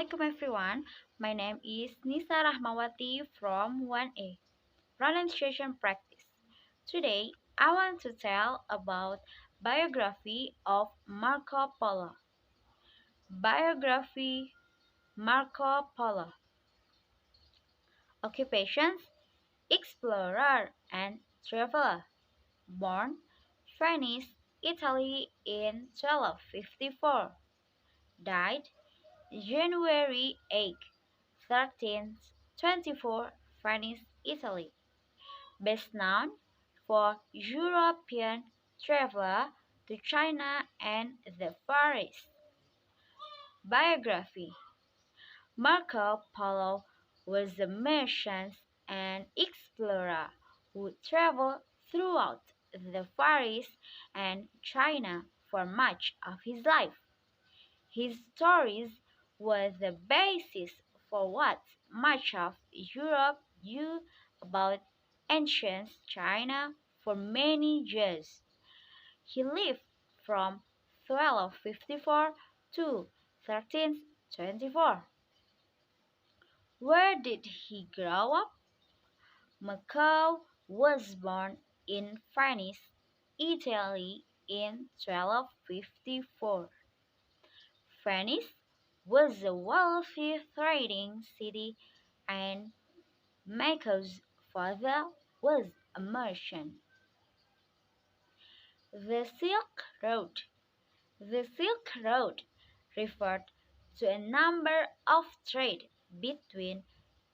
Assalamualaikum everyone. My name is NISA Rahmawati from 1A, pronunciation practice. Today, I want to tell about biography of Marco Polo. Biography Marco Polo. Occupations: explorer and traveler. Born Venice, Italy in 1254. Died January 8, 1324, Venice, Italy. Best known for European traveler to China and the Far East. Biography: Marco Polo was a merchant and explorer who traveled throughout the Far East and China for much of his life. His stories were the basis for what much of Europe knew about ancient China for many years. He lived from 1254 to 1324. Where did he grow up? Marco was born in Venice, Italy in 1254. Venice was a wealthy trading city and Marco's father was a merchant. The Silk Road. The Silk Road referred to a number of trade between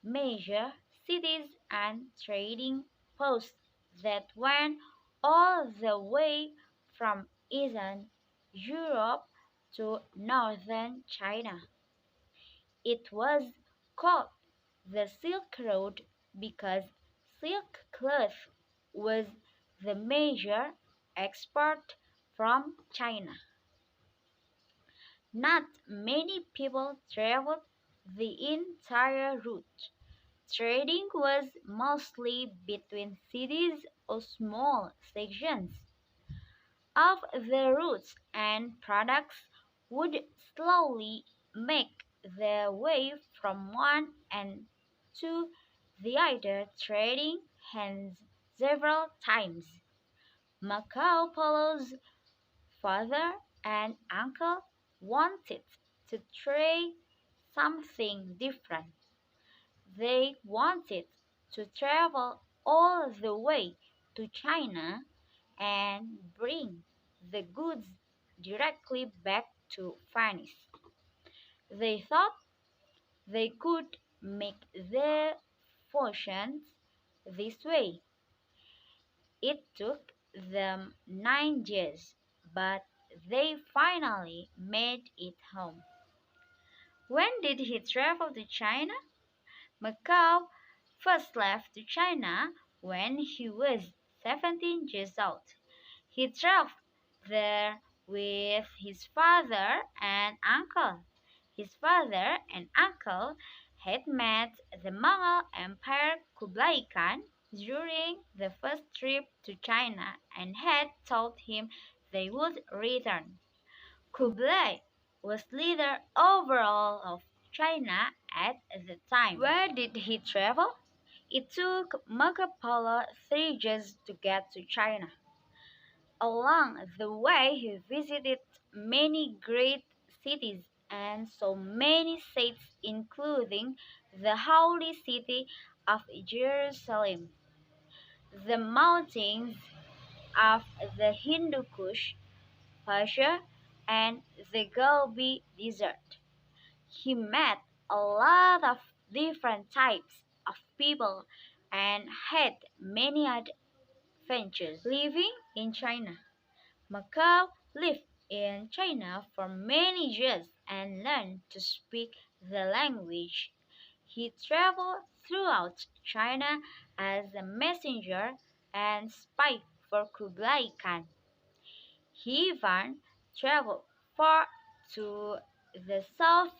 major cities and trading posts that went all the way from Eastern Europe to northern China. It was called the Silk Road because silk cloth was the major export from China. Not many people traveled the entire route. Trading was mostly between cities or small sections of the routes, and products would slowly make their way from one end to the other, trading hands several times. Marco Polo's father and uncle wanted to try something different. They wanted to travel all the way to China and bring the goods directly back to Venice. They thought they could make their fortunes this way. It took them 9 years, but they finally made it home. When did he travel to China? Macau first left to China when he was 17 years old. He traveled there with his father and uncle. His father and uncle had met the Mongol Emperor Kublai Khan during the first trip to China and had told him they would return. Kublai was leader overall of China at the time. Where did he travel? It took Marco Polo 3 years to get to China. Along the way, he visited many great cities and saw many sights, including the holy city of Jerusalem, the mountains of the Hindu Kush, Persia, and the Gobi Desert. He met a lot of different types of people and had many adventures. Living in China, Macau lived in China for many years and learned to speak the language. He traveled throughout China as a messenger and spy for Kublai Khan. He even traveled far to the south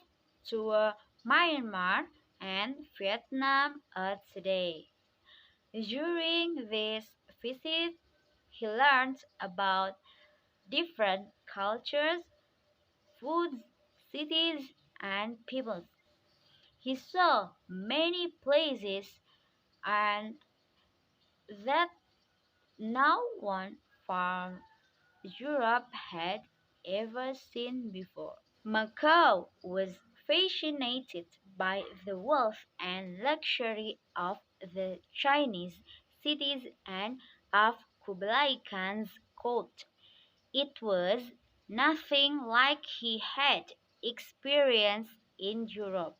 to Myanmar and Vietnam today. During this visit, he learned about different cultures, foods, cities, and peoples. He saw many places and that no one from Europe had ever seen before. Macau was fascinated by the wealth and luxury of the Chinese cities and of Kublai Khan's court. It was nothing like he had experienced in Europe.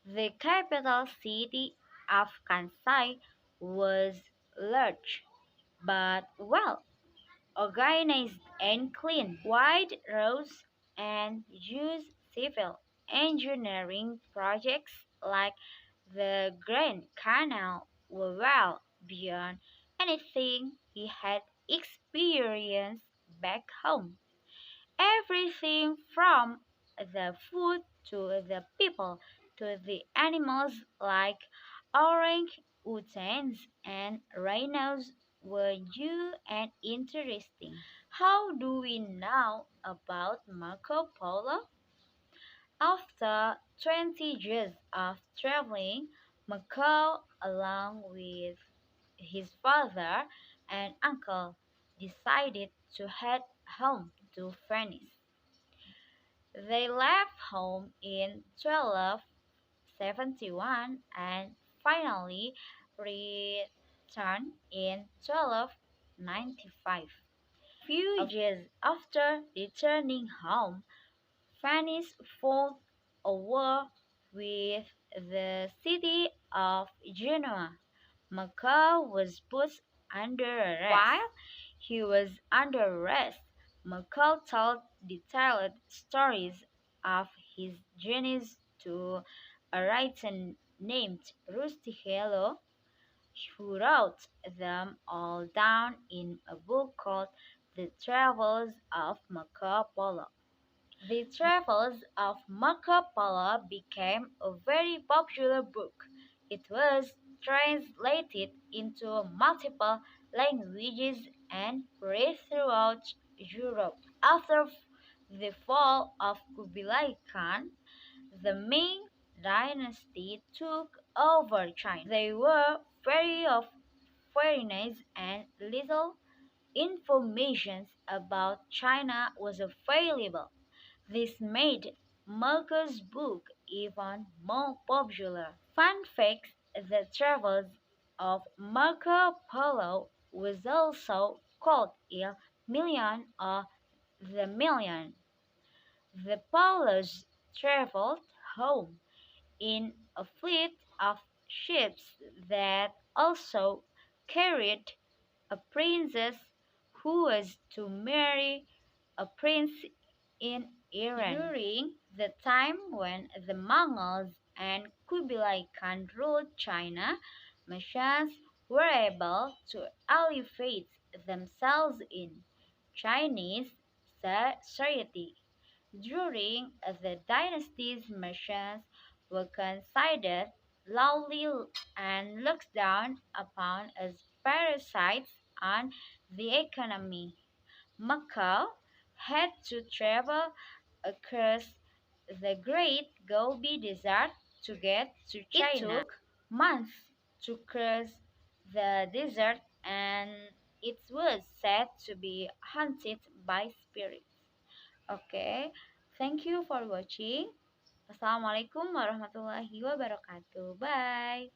The capital city of Kansai was large, but well organized and clean. Wide roads and huge civil engineering projects like the Grand Canal were well beyond anything he had experienced back home. Everything from the food to the people to the animals like orang-utans and rhinos were new and interesting. How do we know about Marco Polo? After 20 years of traveling, Marco, along with his father and uncle, decided to head home to Venice. They left home in 1271 and finally returned in 1295. Few years after returning home, Venice fought a war with the city of Genoa. Macau was put under arrest. While he was under arrest, Macau told detailed stories of his journeys to a writer named Rustichello, who wrote them all down in a book called The Travels of Marco Polo. The Travels of Marco Polo became a very popular book. It was translated into multiple languages and read throughout Europe. After the fall of Kublai Khan, the Ming dynasty took over China. They were very of foreigners and little information about China was available. This made Marco's book even more popular. Fun fact: the travels of Marco Polo was also called Il Million or the Million. The Polos traveled home in a fleet of ships that also carried a princess who was to marry a prince in Iran. During the time when the Mongols and Kublai Khan ruled China, Merchants were able to elevate themselves in Chinese society. During the dynasties, merchants were considered lowly and looked down upon as parasites on the economy. Macau had to travel across the Great Gobi Desert to get to China. It took months to cross the desert and it was said to be haunted by spirits. Okay, thank you for watching. Wassalamualaikum warahmatullahi wabarakatuh. Bye.